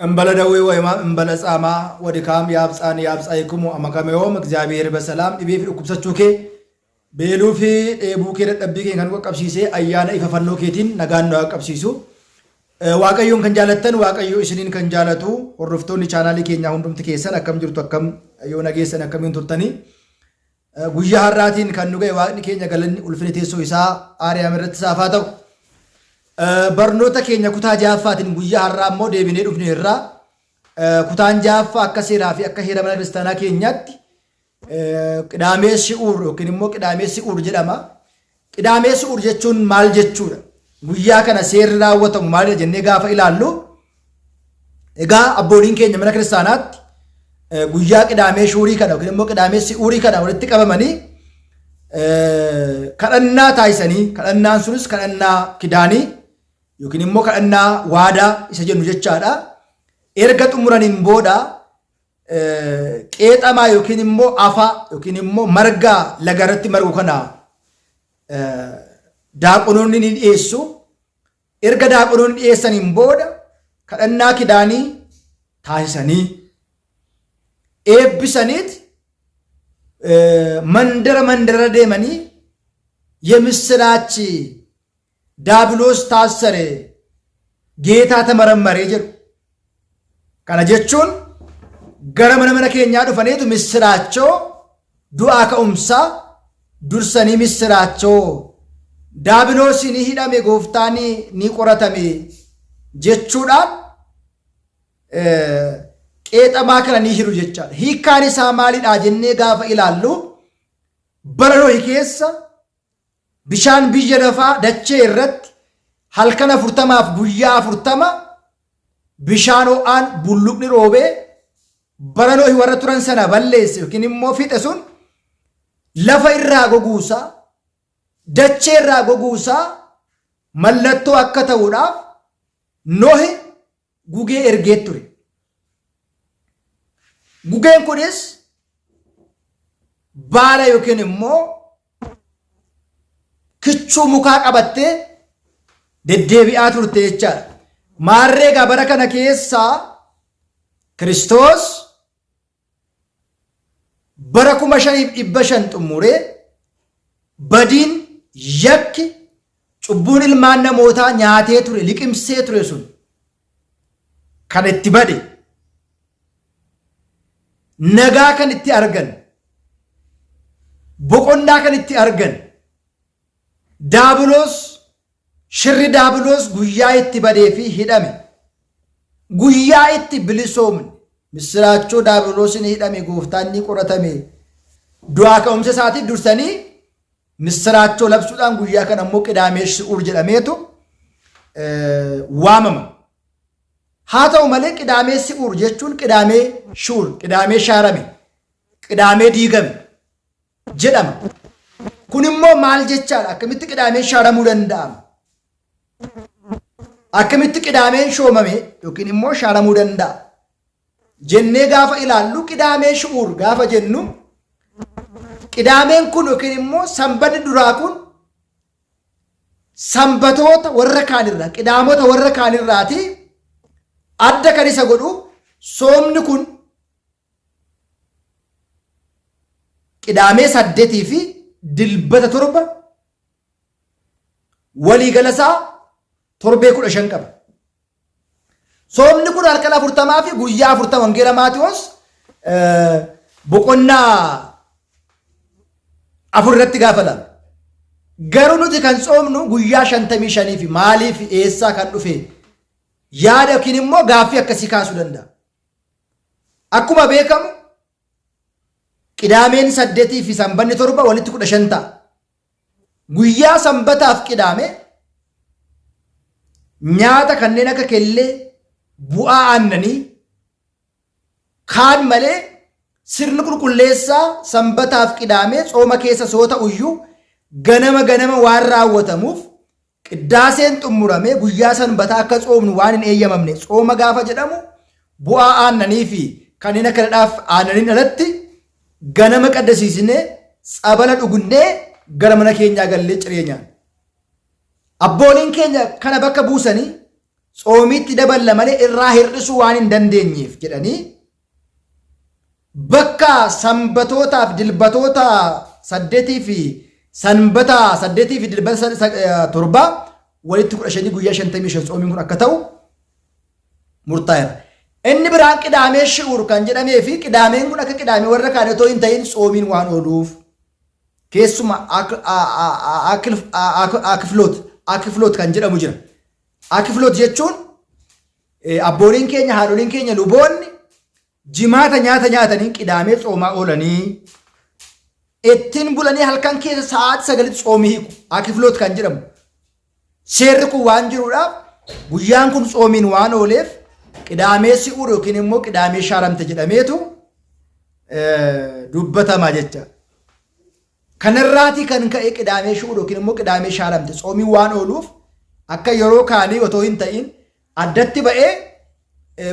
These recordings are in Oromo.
እምበለ ደዌ ወይማ እምበለ ጻማ ወድካም ያብጻን ያብጻይኩሙ አመከመዮም እግዚአብሔር በሰላም ዲቤፍ ቁብሰቹኬ ቤሉፊ ዴቡኬ ደብኬ ከንቆ ቀብሲሴ አያና ይፈፈኖ ኬቲን ነጋኖ ቀብሲሱ waaqayyoon kan jaalattan waaqayyo isiniin kan jaalatu hordoftoonni chaanaalii keenya hundumti keessan akkam jirtu akkam yoo nageessan akkamiin turtanii guyyaa har'aatiin kan nu ga'e waaqni keenya galanni ulfina teessoo isaa aariyaam irratti saafaa ta'u barnoota keenya kutaa jaaffaatiin guyyaa har'aa immoo deebinee dhufne irraa kutaan jaaffaa akka seeraa fi akka heera mana kiristaanaa keenyaatti qidaamee shi'uur yookiin immoo qidaamee si'uur jedhama. Qidaamee si'uur jechuun maal jechuudha? Guyyaa kana seerri raawwatamu maal jennee gaafa ilaallu egaa abbooliin keenya mana kiristaanaatti guyyaa qidaamee shuurii kana yookiin immoo qidaamee si'uurii kana walitti qabamanii kadhannaa taasisanii kadhannaan sunis kadhannaa kidaanii yookiin immoo kadhannaa waadaa isa jennu jechaadha. Erga xumuraniin booda qeexamaa yookiin immoo afaa yookiin immoo margaa lagarratti margu kana daaqonoonni ni dhiyeessu. Erga daaqonoonni dhiyeessaniin booda kadhannaa kidaanii taasisanii eebbisaniit mandara deemanii የምስራች ዳብሎስ ታሰረ ጌታ ተመረመረ ጀሩ ከነ ጀቹን ገረ መነ ኬኛ ዱፈኔቱ ምስራቸው ዱአ ከኡምሳ ዱርሰኒ ምስራቸው ዳብሎስ ኒ ሂዳሜ ጎፍታኒ ኒ ቆረተሜ ጀቹዳን ቄጠማ ከነ ኒ ሂሩ ጀቻ ሂካኒ ሳማሊዳ ጀኔ ጋፈ ኢላሉ በረሮ ይኬሳ bishaan biyya lafaa dachee irratti halkana furtamaaf guyyaa 40 bishaan ho'aan bulluqni roobee baranoo warra turan sana balleesse yookiin immoo fixe sun lafa irraa goguusaa dachee irraa goguusaa mallattoo akka ta'uudhaaf Nohi gugee ergee ture. Gugeen kunis baala yookiin immoo kichuu mukaa qabattee deddeebi'aa turte jechaadha. Maarreegaa bara kana keessaa Kiristoos bara 5,500 xumuree badiin yakki cubbuun ilmaan namootaa nyaatee ture liqimsee ture sun kan itti bade nagaa kan itti argan boqonnaa kan itti argan Daabiloos shirri Daabiloos guyyaa itti badee fi hidhame guyyaa itti bilisoomne misraachoo Daabiloos ni hidhame gooftaan ni qoratame du'aa ka'umsa isaatii dursanii misraachoo labsuudhaan guyyaa kana immoo qidaamee si'uur jedhameetu waamama. Haa ta'u malee qidaamee si'uur jechuun qidaamee shuur qidaamee shaarame qidaamee diigame jedhama. Kun immoo maal jechaadha? Akkamitti qidaameen shaaramuu danda'ama? Akkamitti qidaameen shoomame yookiin immoo shaaramuu danda'a? Jennee gaafa ilaallu qidaamee shu'uur gaafa jennu qidaameen kun yookiin immoo sanbata duraa kun sanbatoota warra kaanirraa qidaamota warra kaanirraati adda kan isa godhu soomni kun qidaamee 8 fi dilbata 7 walii galasaa torbee 15 qaba. Soomni kun halkan 40 fi guyyaa 40 wangeela Maatewos boqonnaa 4 irratti gaafata. Garuu nuti kan soomnu guyyaa 55 fi maaliif eessaa kan dhufe yaada yookiin immoo gaaffii akkasii kaasuu danda'a. Akkuma beekamu qidaameen 8 fi sanbanni 7 walitti 15 ta'a. Guyyaa sanbataaf qidaame nyaata kanneen akka kellee bu'aa aannanii kaan malee sirni qulqulleessaa sanbataaf qidaame xooma keessa soota uyyuu ganama waan raawwatamuuf qiddaaseen xumuramee guyyaa sanbataa akka xoomnu waan hin eeyyamamne xooma gaafa jedhamu bu'aa aannanii fi kanneen akka dhadhaaf aannaniin alatti ganama qaddasiisnee tsabala dhugunnee gara mana keenyaa gallee cireenyaan abbooliin keenya kana bakka buusanii Tsoomiitti daballa malee irraa hir'isuu waan hin dandeenyeef jedhanii bakka sanbatootaaf dilbatoota 8 fi sanbata 8 fi dilbata 7 walitti 15 guyyaa 55 tsoomiin kun akka ta'u murtaa'eera. Inni biraan qidaamee shi'uur kan jedhamee fi qidaameen kun akka qidaamee warra kaan otoo hin ta'in tsoomiin waan ooluuf keessuma akifloot kan jedhamu jira. Akifloot jechuun abbooliin keenya haadholiin keenya luboonni jimaata nyaata nyaatanii qidaamee tsoomaa oolanii ittiin bulanii halkan keessa sa'aatii 9 tsoomii hiiku. Akifloot kan jedhamu. Seerri kun waan jiruudhaaf guyyaan kun tsoomiin waan ooleef qidaamee si'uur yookiin immoo qidaamee shaaramte jedhameetu dubbatama jecha. Kanarraatii kan ka'e qidaamee shi'uur yookiin immoo qidaamee shaaramte tsoomiin waan ooluuf akka yeroo kaanii otoo hin ta'in addatti ba'ee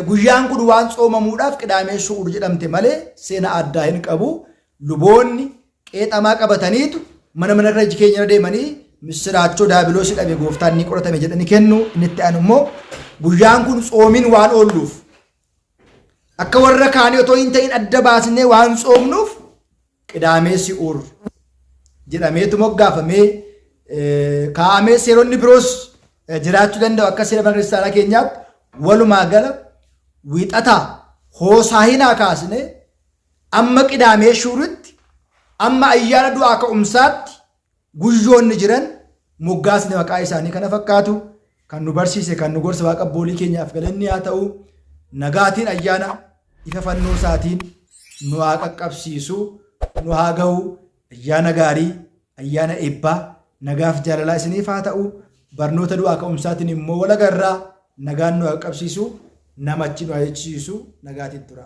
guyyaan kun waan tsoomamuudhaaf qidaamee shi'uur jedhamte malee seena addaa hin qabu. Luboonni qeexamaa qabataniitu mana irra keenya deemanii misiraachoo daabiloos hidhame gooftaan ni qoratame jedhanii kennu. Inni itti aanu immoo guyyaan kun tsoomiin waan ooluuf akka warra kaanii otoo hin ta'in adda baasnee waan tsoomnuuf qidaamee si'uur jedhameetu moggaafamee kaa'amee seeronni biroos jiraachuu danda'u. Akka seera mana kiristaanaa keenyaatti walumaa gala wiixataa hoosaa'inaa kaasnee amma qidaamee shi'uuritti amma ayyaana du'aa ka'umsaatti guyyoonni jiran moggaasni maqaa isaanii kana fakkaatu. Kan nu barsiise kan nu gorsa waaqa abboolii keenyaaf galanni haa ta'u. Nagaatiin ayyaana ifa fannoo isaatiin nu haa qaqqabsiisu, nu haa ga'u. Ayyaana gaarii, ayyaana eebbaa, nagaaf jaalalaa isiniif haa ta'u. Barnoota du'aa ka'umsaatiin immoo walagarraa nagaan nu haa qaqqabsiisu, namachi nu haa eegsisu. Nagaatiin tura.